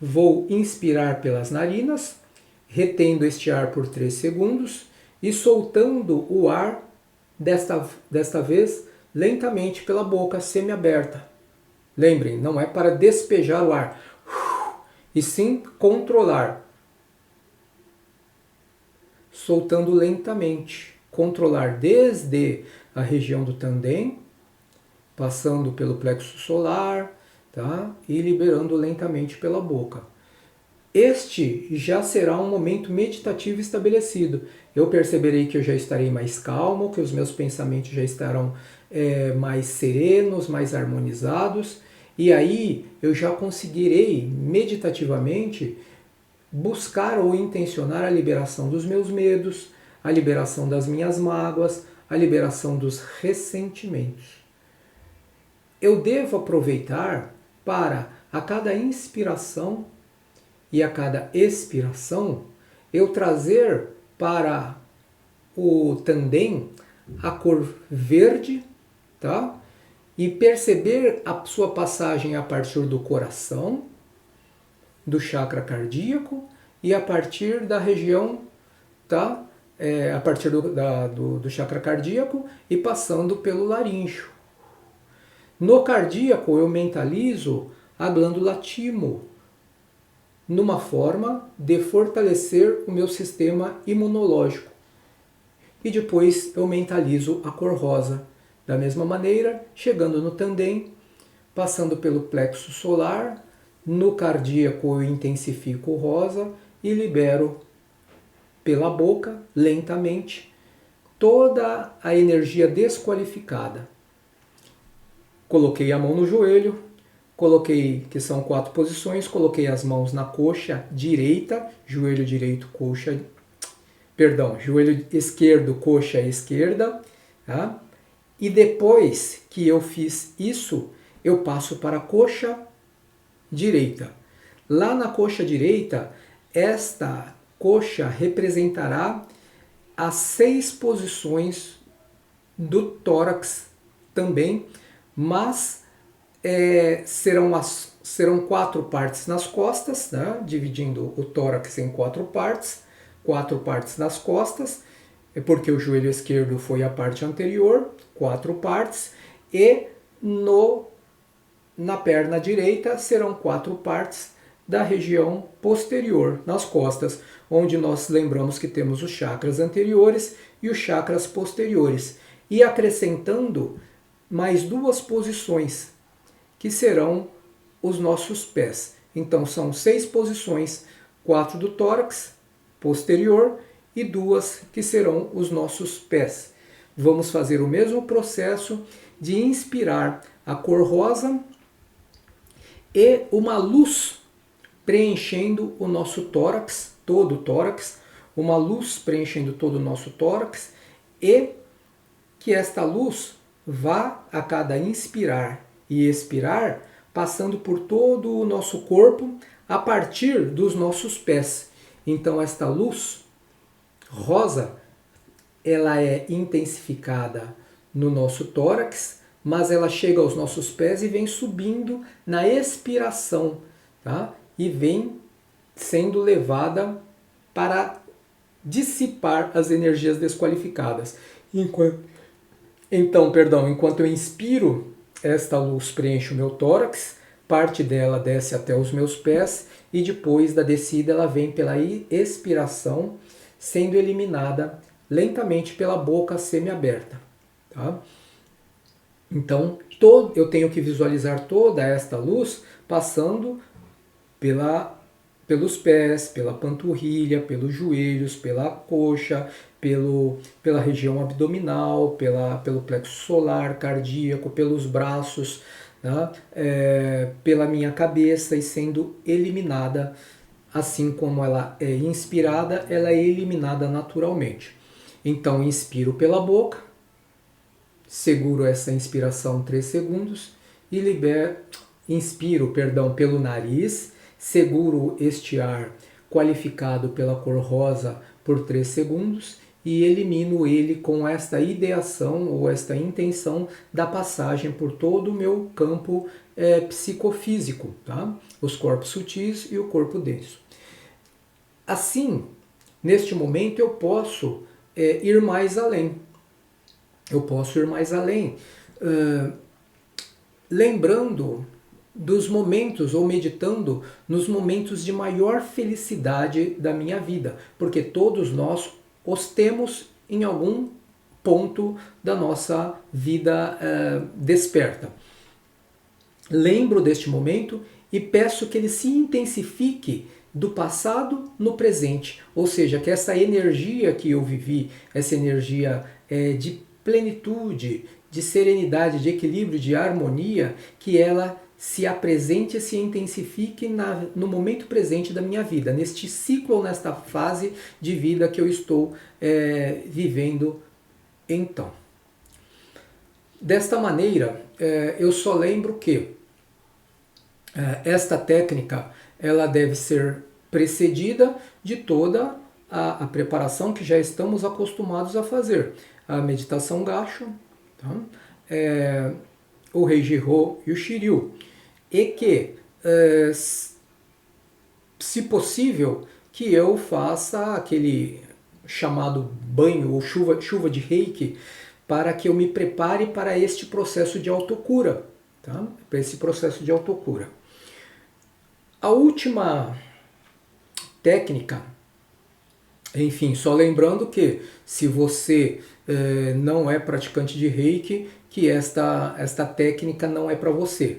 Speaker 1: Vou inspirar pelas narinas, retendo este ar por 3 segundos e soltando o ar desta vez lentamente pela boca semi-aberta. Lembrem, não é para despejar o ar, e sim controlar. Soltando lentamente. Controlar desde a região do Tanden, passando pelo plexo solar, tá? E liberando lentamente pela boca. Este já será um momento meditativo estabelecido. Eu perceberei que eu já estarei mais calmo, que os meus pensamentos já estarão mais serenos, mais harmonizados, e aí eu já conseguirei meditativamente buscar ou intencionar a liberação dos meus medos, a liberação das minhas mágoas, a liberação dos ressentimentos. Eu devo aproveitar para, a cada inspiração e a cada expiração, eu trazer para o Tanden a cor verde, tá? E perceber a sua passagem a partir do coração, do chakra cardíaco e a partir da região, tá? A partir do chakra cardíaco e passando pelo laríngeo. No cardíaco eu mentalizo a glândula timo, numa forma de fortalecer o meu sistema imunológico. E depois eu mentalizo a cor rosa. Da mesma maneira, chegando no tandem, passando pelo plexo solar, no cardíaco eu intensifico o rosa e libero pela boca, lentamente, toda a energia desqualificada. Coloquei a mão no joelho, coloquei, que são 4 posições, coloquei as mãos na coxa direita, joelho direito, joelho esquerdo, coxa esquerda, tá? E depois que eu fiz isso, eu passo para a coxa direita. Lá na coxa direita, esta coxa representará as 6 posições do tórax também, mas serão 4 partes nas costas, né? Dividindo o tórax em 4 partes nas costas, porque o joelho esquerdo foi a parte anterior, 4 partes, e na perna direita serão 4 partes da região posterior, nas costas, onde nós lembramos que temos os chakras anteriores e os chakras posteriores, e acrescentando mais 2 posições, que serão os nossos pés. Então são 6 posições, 4 do tórax posterior e 2 que serão os nossos pés. Vamos fazer o mesmo processo de inspirar a cor rosa e uma luz preenchendo o nosso tórax, todo o tórax, uma luz preenchendo todo o nosso tórax, e que esta luz vá a cada inspirar e expirar, passando por todo o nosso corpo, a partir dos nossos pés. Então esta luz rosa, ela é intensificada no nosso tórax, mas ela chega aos nossos pés e vem subindo na expiração, tá? E vem sendo levada para dissipar as energias desqualificadas. Enquanto eu inspiro, esta luz preenche o meu tórax, parte dela desce até os meus pés e depois da descida ela vem pela expiração, sendo eliminada lentamente pela boca semiaberta. Tá? Então eu tenho que visualizar toda esta luz passando pelos pés, pela panturrilha, pelos joelhos, pela coxa, pela região abdominal, pelo plexo solar, cardíaco, pelos braços, né? Pela minha cabeça, e sendo eliminada, assim como ela é inspirada, ela é eliminada naturalmente. Então inspiro pela boca, seguro essa inspiração 3 segundos e inspiro pelo nariz, seguro este ar qualificado pela cor rosa por 3 segundos e elimino ele com esta ideação ou esta intenção da passagem por todo o meu campo psicofísico, tá? Os corpos sutis e o corpo denso. Assim, neste momento eu posso ir mais além. Lembrando dos momentos, ou meditando nos momentos de maior felicidade da minha vida, porque todos nós os temos em algum ponto da nossa vida desperta. Lembro deste momento e peço que ele se intensifique do passado no presente, ou seja, que essa energia que eu vivi, essa energia de plenitude, de serenidade, de equilíbrio, de harmonia, que ela se apresente e se intensifique no momento presente da minha vida, neste ciclo ou nesta fase de vida que eu estou vivendo então. Desta maneira, eu só lembro que esta técnica ela deve ser precedida de toda a preparação que já estamos acostumados a fazer. A meditação Gassho, tá? O Heijihō e o Shiryu. E que, se possível, que eu faça aquele chamado banho ou chuva de reiki, para que eu me prepare para este processo de autocura, tá? Para esse processo de autocura. A última técnica, enfim, só lembrando que se você não é praticante de reiki, que esta técnica não é para você.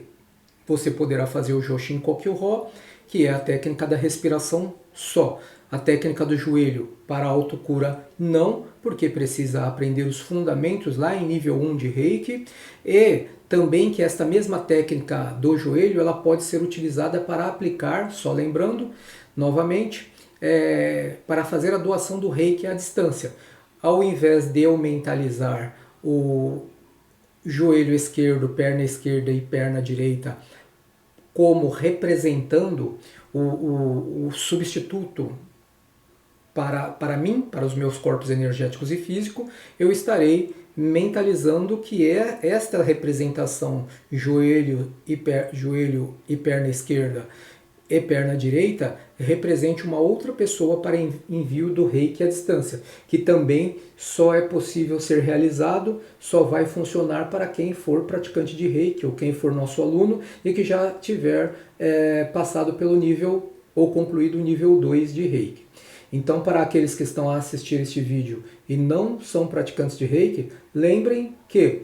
Speaker 1: Você poderá fazer o Joshin Kokyu-Rho, que é a técnica da respiração só. A técnica do joelho para autocura não, porque precisa aprender os fundamentos lá em nível 1 de Reiki, e também que esta mesma técnica do joelho ela pode ser utilizada para aplicar, só lembrando, novamente, para fazer a doação do Reiki à distância. Ao invés de eu mentalizar o joelho esquerdo, perna esquerda e perna direita como representando o substituto para mim, para os meus corpos energéticos e físicos, eu estarei mentalizando que é esta representação joelho e perna esquerda e perna direita represente uma outra pessoa para envio do Reiki à distância, que também só é possível ser realizado, só vai funcionar para quem for praticante de Reiki ou quem for nosso aluno e que já tiver passado pelo nível ou concluído o nível 2 de Reiki. Então, para aqueles que estão a assistir este vídeo e não são praticantes de Reiki, lembrem que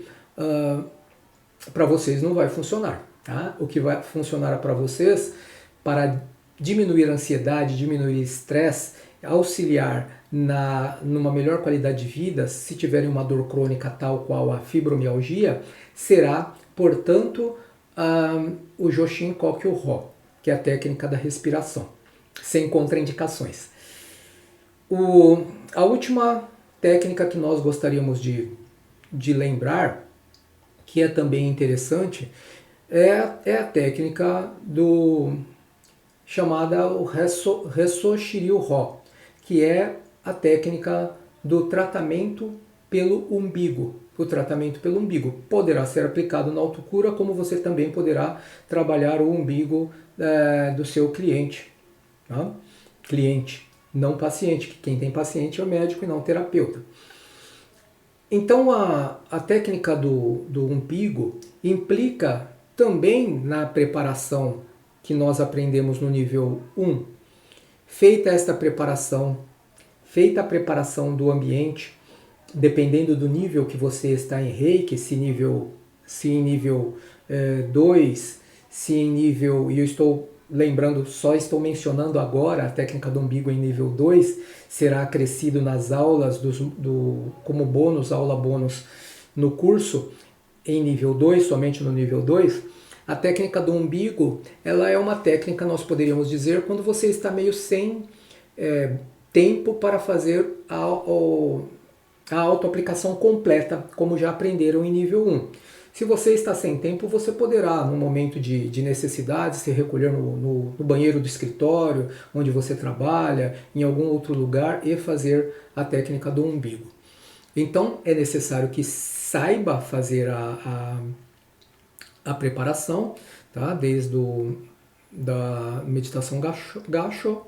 Speaker 1: para vocês não vai funcionar. Tá? O que vai funcionar para vocês, para diminuir a ansiedade, diminuir o estresse, auxiliar numa melhor qualidade de vida, se tiverem uma dor crônica tal qual a fibromialgia, será, portanto, o Joshin Kokyu-Rho, que é a técnica da respiração, sem contraindicações. A última técnica que nós gostaríamos de lembrar, que é também interessante, é a técnica chamada o Resso Shiryu-Rho, que é a técnica do tratamento pelo umbigo. O tratamento pelo umbigo poderá ser aplicado na autocura, como você também poderá trabalhar o umbigo do seu cliente. Tá? Cliente, não paciente, que quem tem paciente é o médico e não o terapeuta. Então a técnica do umbigo implica também na preparação que nós aprendemos no nível 1. Feita esta preparação, feita a preparação do ambiente, dependendo do nível que você está em Reiki, se em nível 2, se em nível, e eu estou lembrando, só estou mencionando agora a técnica do umbigo em nível 2, será acrescido nas aulas como bônus, aula bônus no curso, em nível 2, somente no nível 2. A técnica do umbigo, ela é uma técnica, nós poderíamos dizer, quando você está meio sem tempo para fazer a autoaplicação completa, como já aprenderam em nível 1. Se você está sem tempo, você poderá, no momento de necessidade, se recolher no banheiro do escritório, onde você trabalha, em algum outro lugar, e fazer a técnica do umbigo. Então, é necessário que saiba fazer a preparação, tá? Desde da meditação Gassho,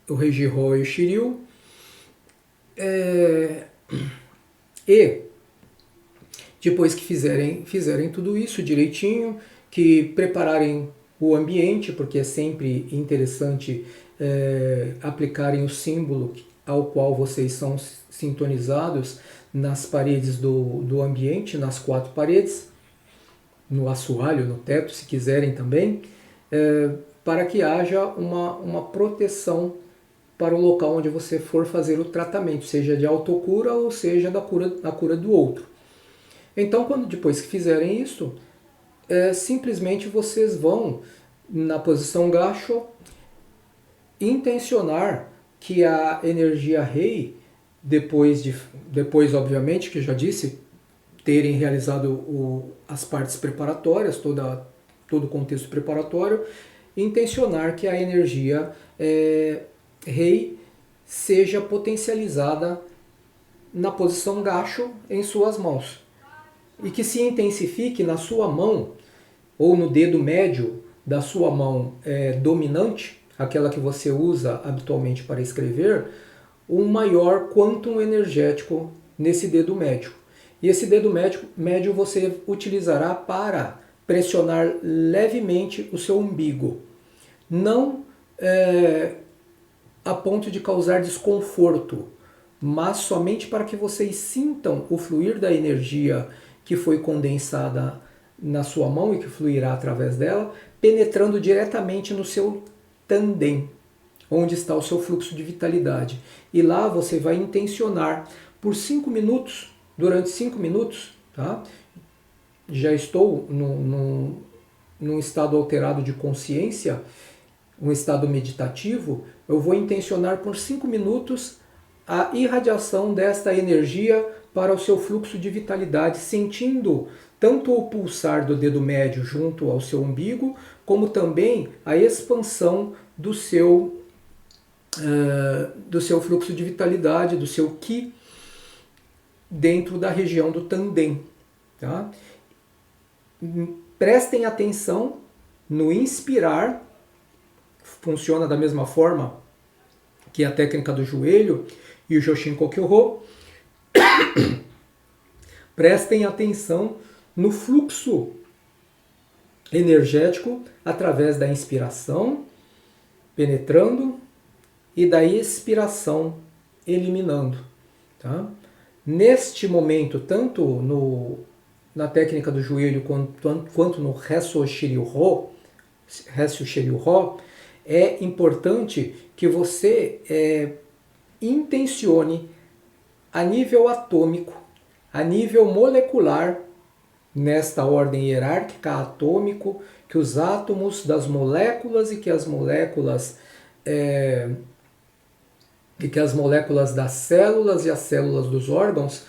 Speaker 1: o Reiji-Rho e o Shiryu, e depois que fizerem tudo isso direitinho, que prepararem o ambiente, porque é sempre interessante aplicarem o símbolo ao qual vocês são sintonizados nas paredes do ambiente, nas 4 paredes, no assoalho, no teto, se quiserem também, para que haja uma proteção para o local onde você for fazer o tratamento, seja de autocura ou seja da cura do outro. Então, depois que fizerem isso, simplesmente vocês vão, na posição Gassho, intencionar que a energia Rei, depois obviamente, que eu já disse, terem realizado as partes preparatórias, todo o contexto preparatório, intencionar que a energia Rei seja potencializada na posição Gassho em suas mãos. E que se intensifique na sua mão, ou no dedo médio da sua mão dominante, aquela que você usa habitualmente para escrever, um maior quantum energético nesse dedo médio. E esse dedo médio você utilizará para pressionar levemente o seu umbigo. Não a ponto de causar desconforto, mas somente para que vocês sintam o fluir da energia que foi condensada na sua mão e que fluirá através dela, penetrando diretamente no seu tandem, onde está o seu fluxo de vitalidade. E lá você vai intencionar por 5 minutos, durante 5 minutos, tá? Já estou num estado alterado de consciência, um estado meditativo, eu vou intencionar por 5 minutos a irradiação desta energia para o seu fluxo de vitalidade, sentindo tanto o pulsar do dedo médio junto ao seu umbigo, como também a expansão do seu fluxo de vitalidade, do seu Qi, dentro da região do Tandem. Tá? Prestem atenção no inspirar, funciona da mesma forma que a técnica do joelho e o Joshin Kokyo-ho. Prestem atenção no fluxo energético através da inspiração, penetrando, e da expiração, eliminando. Tá? Neste momento, tanto na técnica do joelho quanto no Hessho Shiryu-ho, é importante que você intencione a nível atômico, a nível molecular, nesta ordem hierárquica atômico, que os átomos das moléculas e que as moléculas das células e as células dos órgãos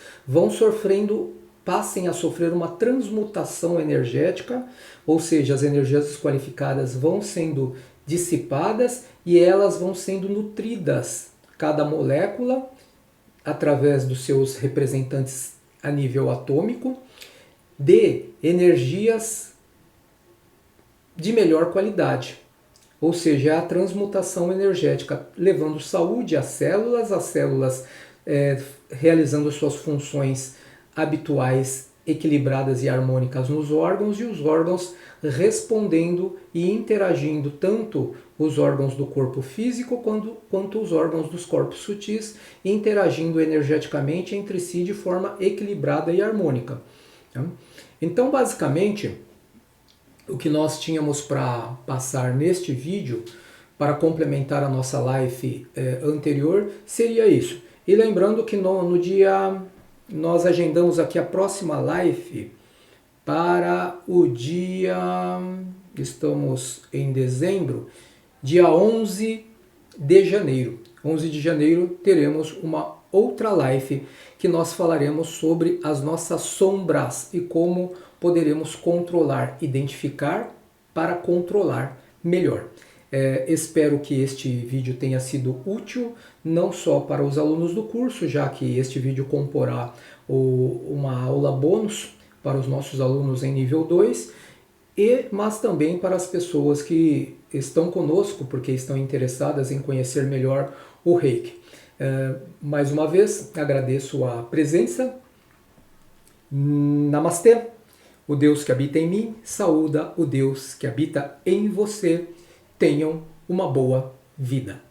Speaker 1: passem a sofrer uma transmutação energética, ou seja, as energias desqualificadas vão sendo dissipadas e elas vão sendo nutridas, cada molécula, através dos seus representantes a nível atômico, de energias de melhor qualidade. Ou seja, a transmutação energética, levando saúde às células realizando suas funções habituais, equilibradas e harmônicas nos órgãos, e os órgãos respondendo e interagindo, tanto os órgãos do corpo físico quanto os órgãos dos corpos sutis, interagindo energeticamente entre si de forma equilibrada e harmônica. Então, basicamente, o que nós tínhamos para passar neste vídeo, para complementar a nossa live anterior, seria isso. E lembrando que no dia... Nós agendamos aqui a próxima live para o dia... Estamos em dezembro, dia 11 de janeiro. 11 de janeiro teremos uma outra live que nós falaremos sobre as nossas sombras e como poderemos controlar, identificar para controlar melhor. Espero que este vídeo tenha sido útil, não só para os alunos do curso, já que este vídeo comporá uma aula bônus para os nossos alunos em nível 2, mas também para as pessoas que estão conosco, porque estão interessadas em conhecer melhor o Reiki. Mais uma vez, agradeço a presença. Namastê! O Deus que habita em mim saúda o Deus que habita em você. Tenham uma boa vida.